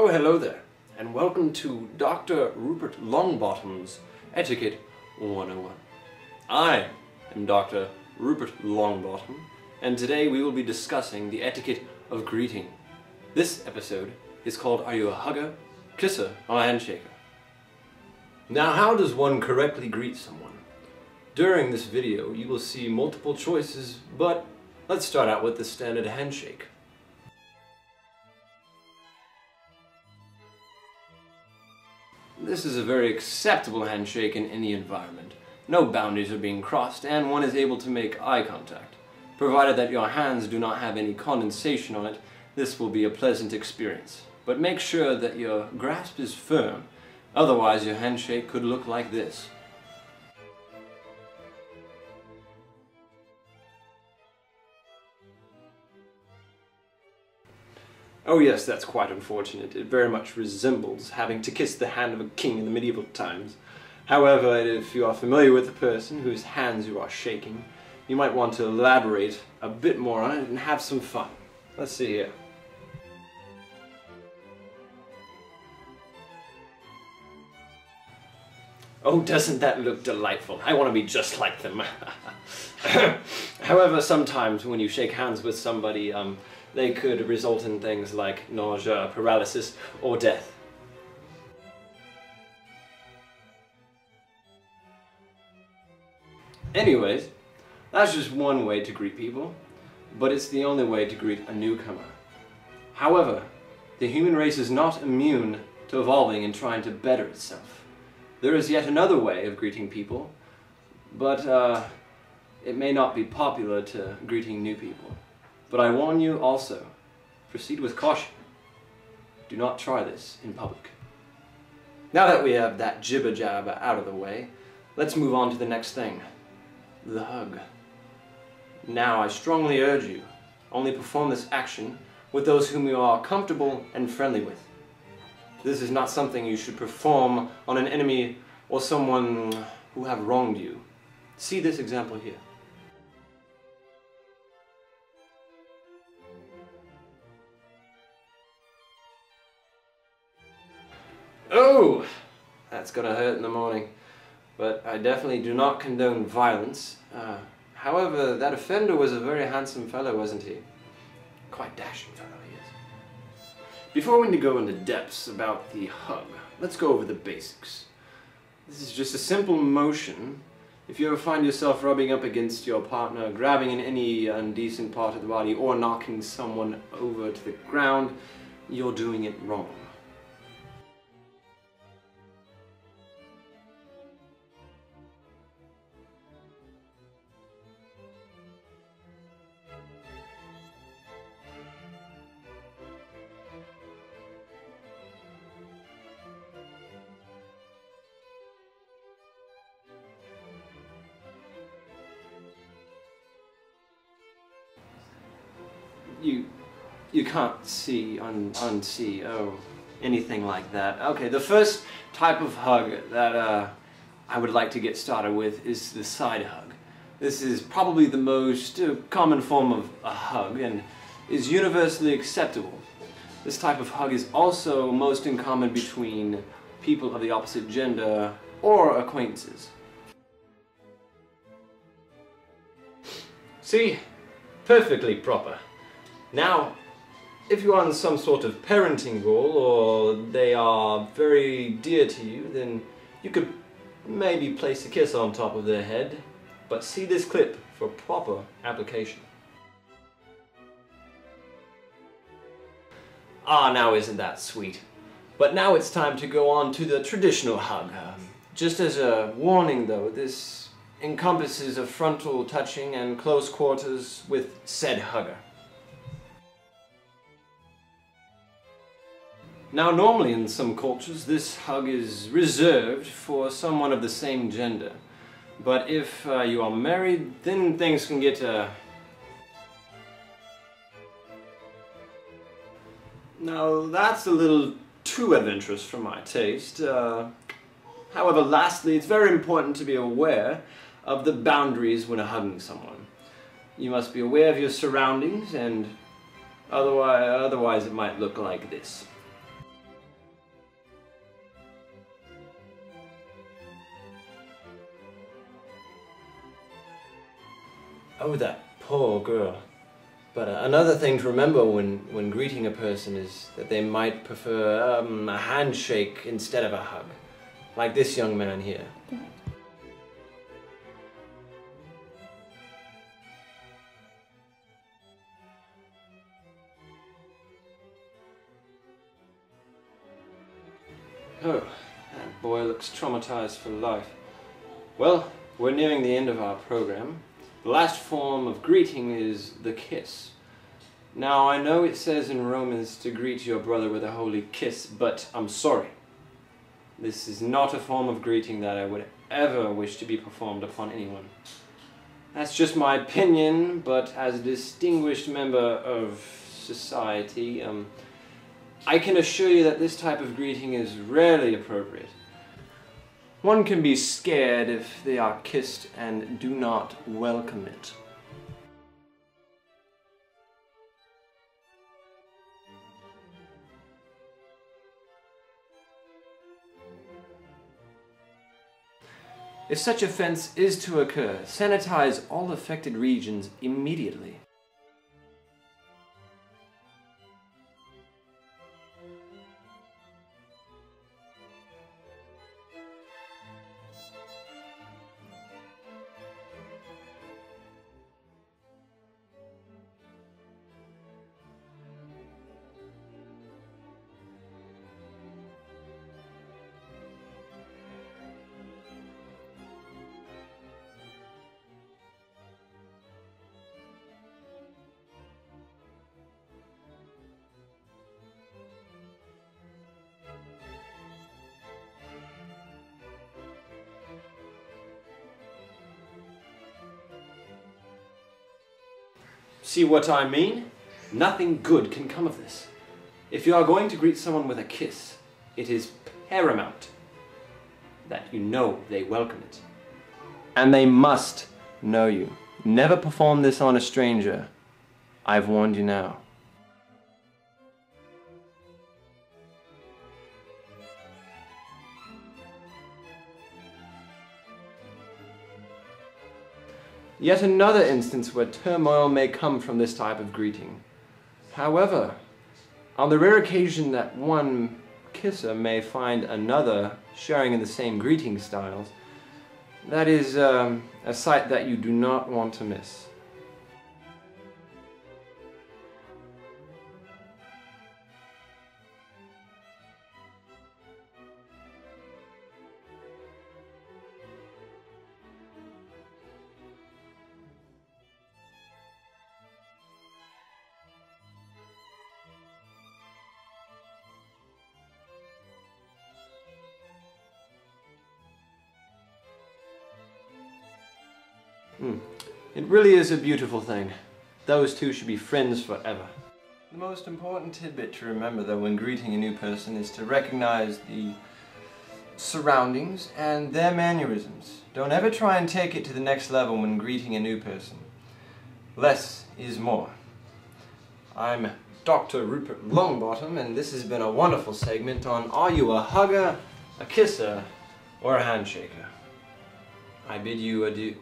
Oh, hello there, and welcome to Dr. Rupert Longbottom's Etiquette 101. I am Dr. Rupert Longbottom, and today we will be discussing the etiquette of greeting. This episode is called Are You a Hugger, Kisser, or Handshaker? Now, how does one correctly greet someone? During this video, you will see multiple choices, but let's start out with the standard handshake. This is a very acceptable handshake in any environment. No boundaries are being crossed, and one is able to make eye contact. Provided that your hands do not have any condensation on it, this will be a pleasant experience. But make sure that your grasp is firm, otherwise your handshake could look like this. Oh yes, that's quite unfortunate. It very much resembles having to kiss the hand of a king in the medieval times. However, if you are familiar with the person whose hands you are shaking, you might want to elaborate a bit more on it and have some fun. Let's see here. Oh, doesn't that look delightful? I want to be just like them. However, sometimes when you shake hands with somebody, they could result in things like nausea, paralysis, or death. Anyways, that's just one way to greet people, but it's the only way to greet a newcomer. However, the human race is not immune to evolving and trying to better itself. There is yet another way of greeting people, but it may not be popular to greeting new people. But I warn you also, proceed with caution. Do not try this in public. Now that we have that jibber-jabber out of the way, let's move on to the next thing, the hug. Now I strongly urge you, only perform this action with those whom you are comfortable and friendly with. This is not something you should perform on an enemy or someone who have wronged you. See this example here. Oh, that's gonna hurt in the morning, but I definitely do not condone violence. However, that offender was a very handsome fellow, wasn't he? Quite dashing fellow he is. Before we go into depths about the hug, let's go over the basics. This is just a simple motion. If you ever find yourself rubbing up against your partner, grabbing in any indecent part of the body, or knocking someone over to the ground, you're doing it wrong. You can't see, unsee, oh, anything like that. Okay, the first type of hug that I would like to get started with is the side hug. This is probably the most common form of a hug and is universally acceptable. This type of hug is also most in common between people of the opposite gender or acquaintances. See? Perfectly proper. Now, if you are on some sort of parenting role or they are very dear to you, then you could maybe place a kiss on top of their head, but see this clip for proper application. Ah, now isn't that sweet? But now it's time to go on to the traditional hug. Just as a warning though, this encompasses a frontal touching and close quarters with said hugger. Now normally in some cultures this hug is reserved for someone of the same gender, but if you are married, then things can get Now that's a little too adventurous for my taste. However, lastly, it's very important to be aware of the boundaries when hugging someone. You must be aware of your surroundings, and otherwise it might look like this. Oh, that poor girl. But another thing to remember when greeting a person is that they might prefer a handshake instead of a hug. Like this young man here. Oh, that boy looks traumatized for life. Well, we're nearing the end of our program. The last form of greeting is the kiss. Now, I know it says in Romans to greet your brother with a holy kiss, but I'm sorry. This is not a form of greeting that I would ever wish to be performed upon anyone. That's just my opinion, but as a distinguished member of society, I can assure you that this type of greeting is rarely appropriate. One can be scared if they are kissed and do not welcome it. If such offense is to occur, sanitize all affected regions immediately. See what I mean? Nothing good can come of this. If you are going to greet someone with a kiss, it is paramount that you know they welcome it. And they must know you. Never perform this on a stranger. I've warned you now. Yet another instance where turmoil may come from this type of greeting. However, on the rare occasion that one kisser may find another sharing in the same greeting styles, that is a sight that you do not want to miss. It really is a beautiful thing. Those two should be friends forever. The most important tidbit to remember though when greeting a new person is to recognize the surroundings and their mannerisms. Don't ever try and take it to the next level when greeting a new person. Less is more. I'm Dr. Rupert Longbottom, and this has been a wonderful segment on Are You a Hugger, a Kisser, or a Handshaker? I bid you adieu.